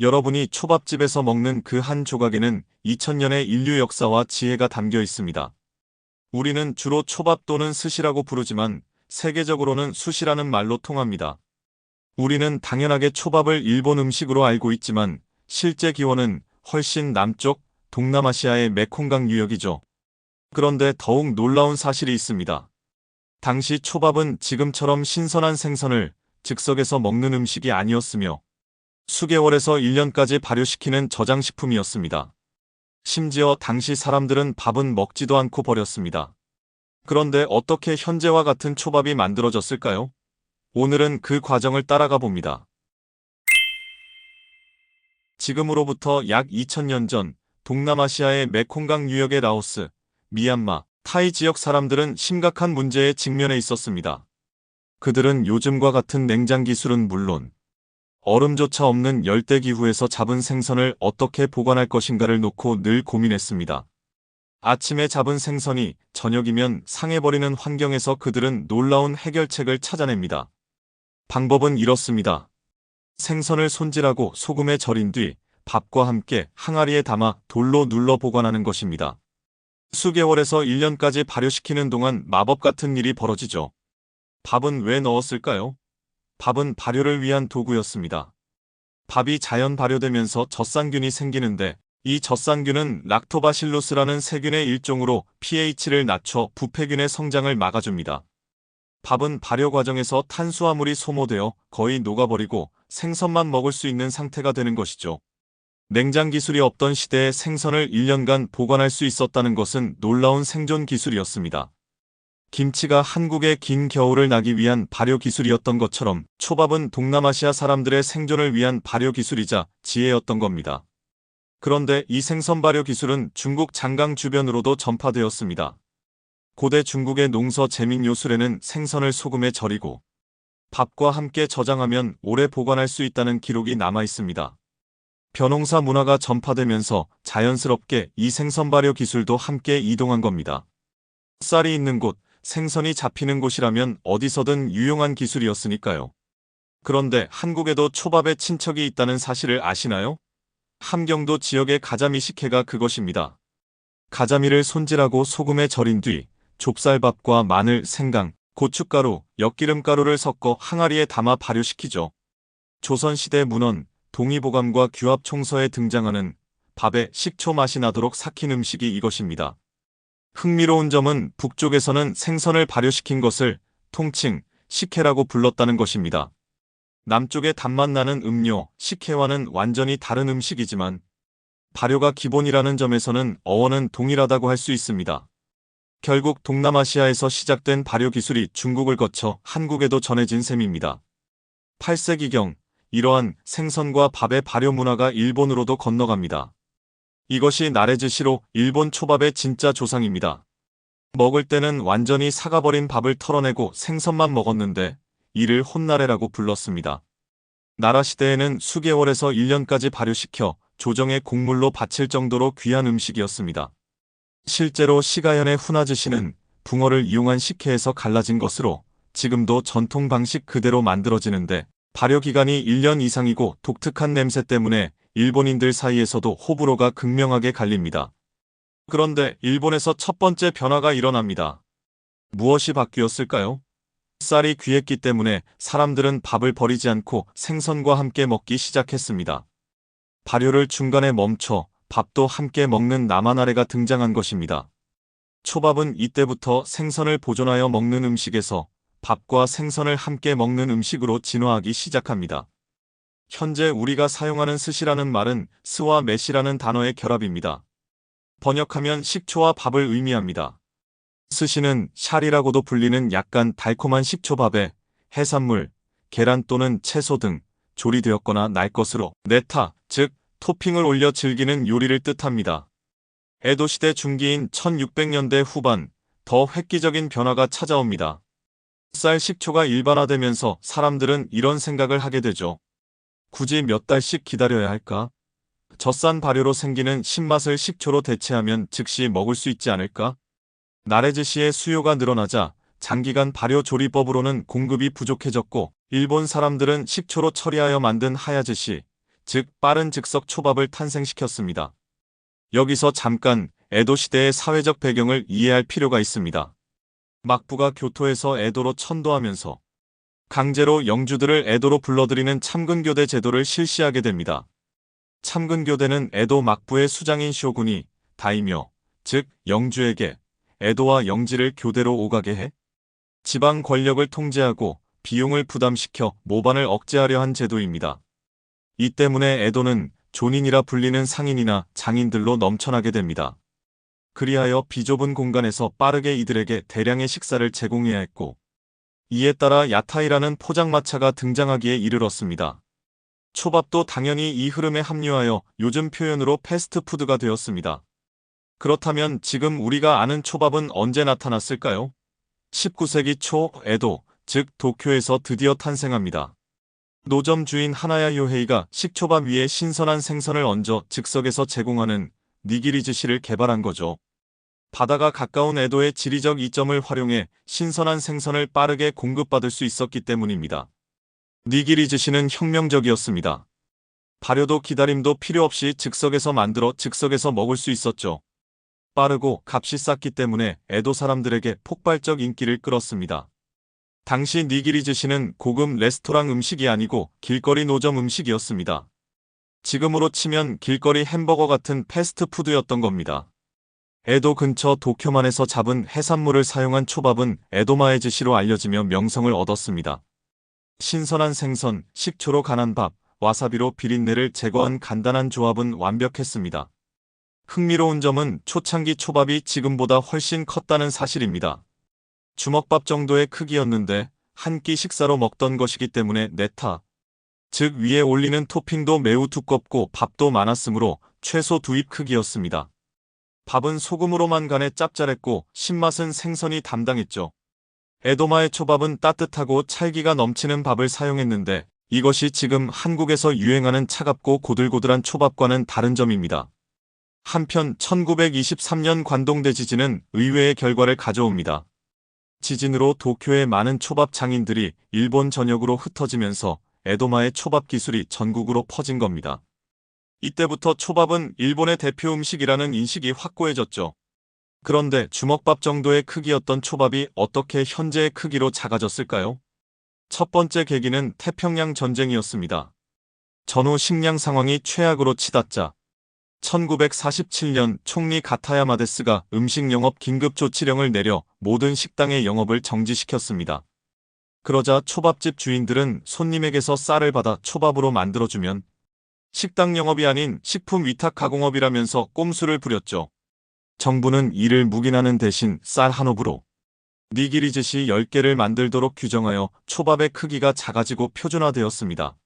여러분이 초밥집에서 먹는 그 한 조각에는 2000년의 인류 역사와 지혜가 담겨 있습니다. 우리는 주로 초밥 또는 스시라고 부르지만 세계적으로는 수시라는 말로 통합니다. 우리는 당연하게 초밥을 일본 음식으로 알고 있지만 실제 기원은 훨씬 남쪽 동남아시아의 메콩강 유역이죠. 그런데 더욱 놀라운 사실이 있습니다. 당시 초밥은 지금처럼 신선한 생선을 즉석에서 먹는 음식이 아니었으며 수개월에서 1년까지 발효시키는 저장식품이었습니다. 심지어 당시 사람들은 밥은 먹지도 않고 버렸습니다. 그런데 어떻게 현재와 같은 초밥이 만들어졌을까요? 오늘은 그 과정을 따라가 봅니다. 지금으로부터 약 2000년 전 동남아시아의 메콩강 유역의 라오스, 미얀마, 타이 지역 사람들은 심각한 문제에 직면해 있었습니다. 그들은 요즘과 같은 냉장 기술은 물론 얼음조차 없는 열대기후에서 잡은 생선을 어떻게 보관할 것인가를 놓고 늘 고민했습니다. 아침에 잡은 생선이 저녁이면 상해버리는 환경에서 그들은 놀라운 해결책을 찾아냅니다. 방법은 이렇습니다. 생선을 손질하고 소금에 절인 뒤 밥과 함께 항아리에 담아 돌로 눌러 보관하는 것입니다. 수개월에서 1년까지 발효시키는 동안 마법 같은 일이 벌어지죠. 밥은 왜 넣었을까요? 밥은 발효를 위한 도구였습니다. 밥이 자연 발효되면서 젖산균이 생기는데 이 젖산균은 락토바실루스라는 세균의 일종으로 pH를 낮춰 부패균의 성장을 막아줍니다. 밥은 발효 과정에서 탄수화물이 소모되어 거의 녹아버리고 생선만 먹을 수 있는 상태가 되는 것이죠. 냉장 기술이 없던 시대에 생선을 1년간 보관할 수 있었다는 것은 놀라운 생존 기술이었습니다. 김치가 한국의 긴 겨울을 나기 위한 발효 기술이었던 것처럼 초밥은 동남아시아 사람들의 생존을 위한 발효 기술이자 지혜였던 겁니다. 그런데 이 생선 발효 기술은 중국 장강 주변으로도 전파되었습니다. 고대 중국의 농서 제민요술에는 생선을 소금에 절이고 밥과 함께 저장하면 오래 보관할 수 있다는 기록이 남아 있습니다. 벼농사 문화가 전파되면서 자연스럽게 이 생선 발효 기술도 함께 이동한 겁니다. 쌀이 있는 곳, 생선이 잡히는 곳이라면 어디서든 유용한 기술이었으니까요. 그런데 한국에도 초밥의 친척이 있다는 사실을 아시나요? 함경도 지역의 가자미 식혜가 그것입니다. 가자미를 손질하고 소금에 절인 뒤 좁쌀밥과 마늘, 생강, 고춧가루, 엿기름가루를 섞어 항아리에 담아 발효시키죠. 조선시대 문헌, 동의보감과 규합총서에 등장하는 밥에 식초 맛이 나도록 삭힌 음식이 이것입니다. 흥미로운 점은 북쪽에서는 생선을 발효시킨 것을 통칭 식혜라고 불렀다는 것입니다. 남쪽의 단맛 나는 음료, 식혜와는 완전히 다른 음식이지만 발효가 기본이라는 점에서는 어원은 동일하다고 할 수 있습니다. 결국 동남아시아에서 시작된 발효 기술이 중국을 거쳐 한국에도 전해진 셈입니다. 8세기경 이러한 생선과 밥의 발효 문화가 일본으로도 건너갑니다. 이것이 나레즈시로 일본 초밥의 진짜 조상입니다. 먹을 때는 완전히 삭아버린 밥을 털어내고 생선만 먹었는데 이를 혼나래라고 불렀습니다. 나라 시대에는 수개월에서 1년까지 발효시켜 조정의 곡물로 바칠 정도로 귀한 음식이었습니다. 실제로 시가현의 후나즈시는 붕어를 이용한 식혜에서 갈라진 것으로 지금도 전통 방식 그대로 만들어지는데 발효 기간이 1년 이상이고 독특한 냄새 때문에 일본인들 사이에서도 호불호가 극명하게 갈립니다. 그런데 일본에서 첫 번째 변화가 일어납니다. 무엇이 바뀌었을까요? 쌀이 귀했기 때문에 사람들은 밥을 버리지 않고 생선과 함께 먹기 시작했습니다. 발효를 중간에 멈춰 밥도 함께 먹는 남한아래가 등장한 것입니다. 초밥은 이때부터 생선을 보존하여 먹는 음식에서 밥과 생선을 함께 먹는 음식으로 진화하기 시작합니다. 현재 우리가 사용하는 스시라는 말은 스와 메시라는 단어의 결합입니다. 번역하면 식초와 밥을 의미합니다. 스시는 샤리라고도 불리는 약간 달콤한 식초밥에 해산물, 계란 또는 채소 등 조리되었거나 날 것으로 네타, 즉 토핑을 올려 즐기는 요리를 뜻합니다. 에도시대 중기인 1600년대 후반 더 획기적인 변화가 찾아옵니다. 쌀 식초가 일반화되면서 사람들은 이런 생각을 하게 되죠. 굳이 몇 달씩 기다려야 할까? 젖산 발효로 생기는 신맛을 식초로 대체하면 즉시 먹을 수 있지 않을까? 나레즈시의 수요가 늘어나자 장기간 발효 조리법으로는 공급이 부족해졌고 일본 사람들은 식초로 처리하여 만든 하야즈시, 즉 빠른 즉석 초밥을 탄생시켰습니다. 여기서 잠깐 에도 시대의 사회적 배경을 이해할 필요가 있습니다. 막부가 교토에서 에도로 천도하면서 강제로 영주들을 에도로 불러들이는 참근교대 제도를 실시하게 됩니다. 참근교대는 에도 막부의 수장인 쇼군이 다이묘, 즉 영주에게 에도와 영지를 교대로 오가게 해 지방 권력을 통제하고 비용을 부담시켜 모반을 억제하려 한 제도입니다. 이 때문에 에도는 존인이라 불리는 상인이나 장인들로 넘쳐나게 됩니다. 그리하여 비좁은 공간에서 빠르게 이들에게 대량의 식사를 제공해야 했고, 이에 따라 야타이라는 포장마차가 등장하기에 이르렀습니다. 초밥도 당연히 이 흐름에 합류하여 요즘 표현으로 패스트푸드가 되었습니다. 그렇다면 지금 우리가 아는 초밥은 언제 나타났을까요? 19세기 초 에도, 즉 도쿄에서 드디어 탄생합니다. 노점 주인 하나야 요헤이가 식초밥 위에 신선한 생선을 얹어 즉석에서 제공하는 니기리즈시를 개발한 거죠. 바다가 가까운 에도의 지리적 이점을 활용해 신선한 생선을 빠르게 공급받을 수 있었기 때문입니다. 니기리즈시는 혁명적이었습니다. 발효도 기다림도 필요 없이 즉석에서 만들어 즉석에서 먹을 수 있었죠. 빠르고 값이 쌌기 때문에 에도 사람들에게 폭발적 인기를 끌었습니다. 당시 니기리즈시는 고급 레스토랑 음식이 아니고 길거리 노점 음식이었습니다. 지금으로 치면 길거리 햄버거 같은 패스트푸드였던 겁니다. 에도 근처 도쿄만에서 잡은 해산물을 사용한 초밥은 에도마에즈시로 알려지며 명성을 얻었습니다. 신선한 생선, 식초로 간한 밥, 와사비로 비린내를 제거한 간단한 조합은 완벽했습니다. 흥미로운 점은 초창기 초밥이 지금보다 훨씬 컸다는 사실입니다. 주먹밥 정도의 크기였는데 한 끼 식사로 먹던 것이기 때문에 네타, 즉 위에 올리는 토핑도 매우 두껍고 밥도 많았으므로 최소 2입 크기였습니다. 밥은 소금으로만 간에 짭짤했고 신맛은 생선이 담당했죠. 에도마의 초밥은 따뜻하고 찰기가 넘치는 밥을 사용했는데 이것이 지금 한국에서 유행하는 차갑고 고들고들한 초밥과는 다른 점입니다. 한편 1923년 관동대 지진은 의외의 결과를 가져옵니다. 지진으로 도쿄의 많은 초밥 장인들이 일본 전역으로 흩어지면서 에도마의 초밥 기술이 전국으로 퍼진 겁니다. 이때부터 초밥은 일본의 대표 음식이라는 인식이 확고해졌죠. 그런데 주먹밥 정도의 크기였던 초밥이 어떻게 현재의 크기로 작아졌을까요? 첫 번째 계기는 태평양 전쟁이었습니다. 전후 식량 상황이 최악으로 치닫자 1947년 총리 가타야마 데스가 음식 영업 긴급 조치령을 내려 모든 식당의 영업을 정지시켰습니다. 그러자 초밥집 주인들은 손님에게서 쌀을 받아 초밥으로 만들어주면 식당 영업이 아닌 식품 위탁 가공업이라면서 꼼수를 부렸죠. 정부는 이를 묵인하는 대신 쌀 한 홉으로 니기리즈시 10개를 만들도록 규정하여 초밥의 크기가 작아지고 표준화되었습니다.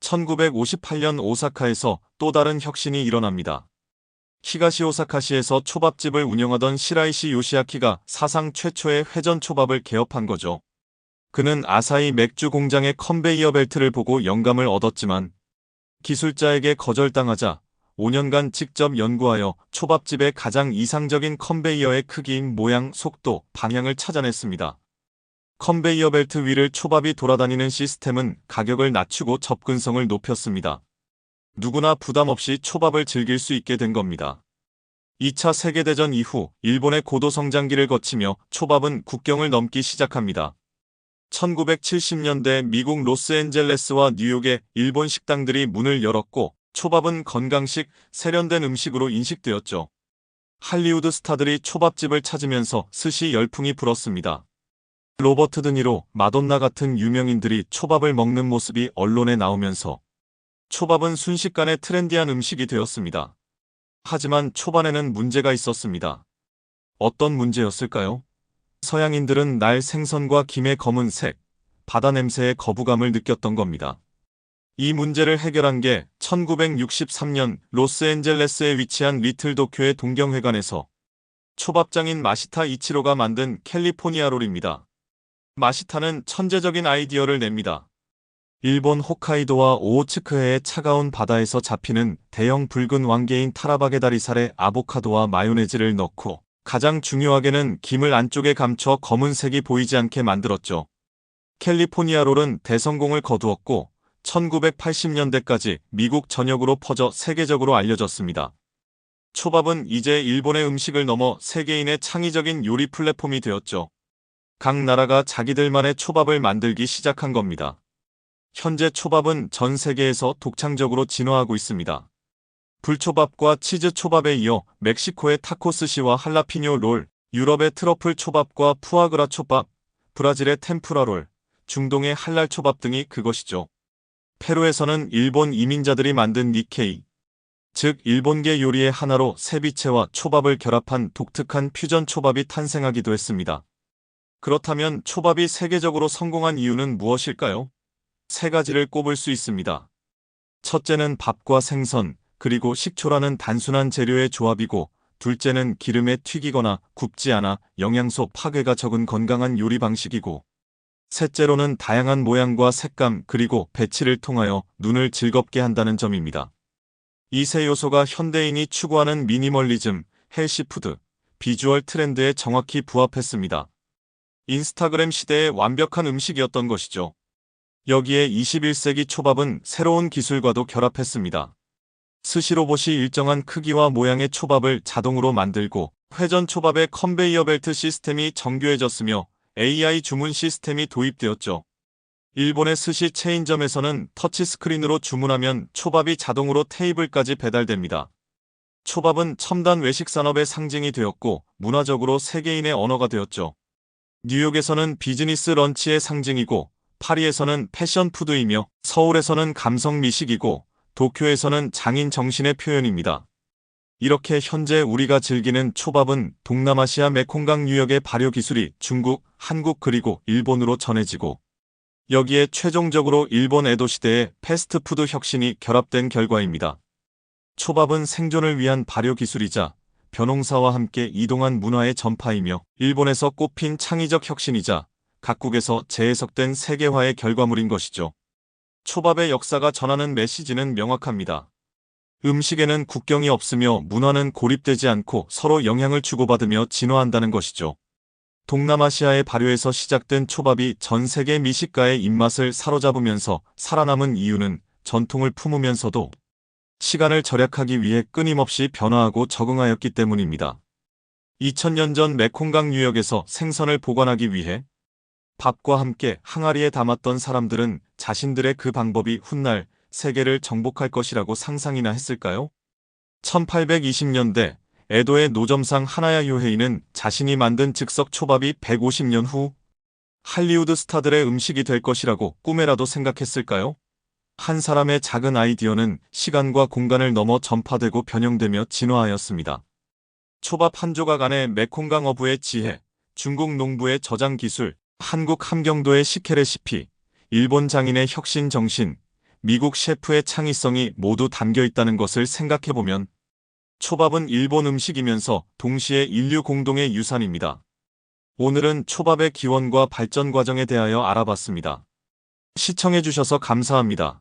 1958년 오사카에서 또 다른 혁신이 일어납니다. 히가시 오사카시에서 초밥집을 운영하던 시라이시 요시아키가 사상 최초의 회전 초밥을 개업한 거죠. 그는 아사히 맥주 공장의 컨베이어 벨트를 보고 영감을 얻었지만 기술자에게 거절당하자 5년간 직접 연구하여 초밥집의 가장 이상적인 컨베이어의 크기인 모양, 속도, 방향을 찾아냈습니다. 컨베이어 벨트 위를 초밥이 돌아다니는 시스템은 가격을 낮추고 접근성을 높였습니다. 누구나 부담 없이 초밥을 즐길 수 있게 된 겁니다. 2차 세계대전 이후 일본의 고도 성장기를 거치며 초밥은 국경을 넘기 시작합니다. 1970년대 미국 로스앤젤레스와 뉴욕의 일본 식당들이 문을 열었고 초밥은 건강식, 세련된 음식으로 인식되었죠. 할리우드 스타들이 초밥집을 찾으면서 스시 열풍이 불었습니다. 로버트 드니로, 마돈나 같은 유명인들이 초밥을 먹는 모습이 언론에 나오면서 초밥은 순식간에 트렌디한 음식이 되었습니다. 하지만 초반에는 문제가 있었습니다. 어떤 문제였을까요? 서양인들은 날 생선과 김의 검은색, 바다 냄새의 거부감을 느꼈던 겁니다. 이 문제를 해결한 게 1963년 로스앤젤레스에 위치한 리틀 도쿄의 동경회관에서 초밥장인 마시타 이치로가 만든 캘리포니아 롤입니다. 마시타는 천재적인 아이디어를 냅니다. 일본 홋카이도와 오호츠크해의 차가운 바다에서 잡히는 대형 붉은 왕개인 타라바게 다리살에 아보카도와 마요네즈를 넣고 가장 중요하게는 김을 안쪽에 감춰 검은색이 보이지 않게 만들었죠. 캘리포니아 롤은 대성공을 거두었고 1980년대까지 미국 전역으로 퍼져 세계적으로 알려졌습니다. 초밥은 이제 일본의 음식을 넘어 세계인의 창의적인 요리 플랫폼이 되었죠. 각 나라가 자기들만의 초밥을 만들기 시작한 겁니다. 현재 초밥은 전 세계에서 독창적으로 진화하고 있습니다. 불초밥과 치즈 초밥에 이어 멕시코의 타코스시와 할라피뇨 롤, 유럽의 트러플 초밥과 푸아그라 초밥, 브라질의 템푸라 롤, 중동의 할랄 초밥 등이 그것이죠. 페루에서는 일본 이민자들이 만든 니케이, 즉 일본계 요리의 하나로 세비체와 초밥을 결합한 독특한 퓨전 초밥이 탄생하기도 했습니다. 그렇다면 초밥이 세계적으로 성공한 이유는 무엇일까요? 세 가지를 꼽을 수 있습니다. 첫째는 밥과 생선, 그리고 식초라는 단순한 재료의 조합이고, 둘째는 기름에 튀기거나 굽지 않아 영양소 파괴가 적은 건강한 요리 방식이고, 셋째로는 다양한 모양과 색감 그리고 배치를 통하여 눈을 즐겁게 한다는 점입니다. 이 세 요소가 현대인이 추구하는 미니멀리즘, 헬시푸드, 비주얼 트렌드에 정확히 부합했습니다. 인스타그램 시대의 완벽한 음식이었던 것이죠. 여기에 21세기 초밥은 새로운 기술과도 결합했습니다. 스시 로봇이 일정한 크기와 모양의 초밥을 자동으로 만들고, 회전 초밥의 컨베이어 벨트 시스템이 정교해졌으며 AI 주문 시스템이 도입되었죠. 일본의 스시 체인점에서는 터치스크린으로 주문하면 초밥이 자동으로 테이블까지 배달됩니다. 초밥은 첨단 외식 산업의 상징이 되었고, 문화적으로 세계인의 언어가 되었죠. 뉴욕에서는 비즈니스 런치의 상징이고, 파리에서는 패션 푸드이며, 서울에서는 감성 미식이고, 도쿄에서는 장인 정신의 표현입니다. 이렇게 현재 우리가 즐기는 초밥은 동남아시아 메콩강 유역의 발효 기술이 중국, 한국 그리고 일본으로 전해지고, 여기에 최종적으로 일본 에도 시대의 패스트푸드 혁신이 결합된 결과입니다. 초밥은 생존을 위한 발효 기술이자 벼농사와 함께 이동한 문화의 전파이며, 일본에서 꼽힌 창의적 혁신이자 각국에서 재해석된 세계화의 결과물인 것이죠. 초밥의 역사가 전하는 메시지는 명확합니다. 음식에는 국경이 없으며 문화는 고립되지 않고 서로 영향을 주고받으며 진화한다는 것이죠. 동남아시아의 발효에서 시작된 초밥이 전 세계 미식가의 입맛을 사로잡으면서 살아남은 이유는 전통을 품으면서도 시간을 절약하기 위해 끊임없이 변화하고 적응하였기 때문입니다. 2000년 전 메콩강 유역에서 생선을 보관하기 위해 밥과 함께 항아리에 담았던 사람들은 자신들의 그 방법이 훗날 세계를 정복할 것이라고 상상이나 했을까요? 1820년대 에도의 노점상 하나야 요헤이는 자신이 만든 즉석 초밥이 150년 후 할리우드 스타들의 음식이 될 것이라고 꿈에라도 생각했을까요? 한 사람의 작은 아이디어는 시간과 공간을 넘어 전파되고 변형되며 진화하였습니다. 초밥 한 조각 안에 메콩강 어부의 지혜, 중국 농부의 저장 기술, 한국 함경도의 식혜 레시피, 일본 장인의 혁신 정신, 미국 셰프의 창의성이 모두 담겨 있다는 것을 생각해보면 초밥은 일본 음식이면서 동시에 인류 공동의 유산입니다. 오늘은 초밥의 기원과 발전 과정에 대하여 알아봤습니다. 시청해주셔서 감사합니다.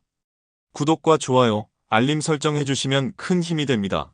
구독과 좋아요, 알림 설정해주시면 큰 힘이 됩니다.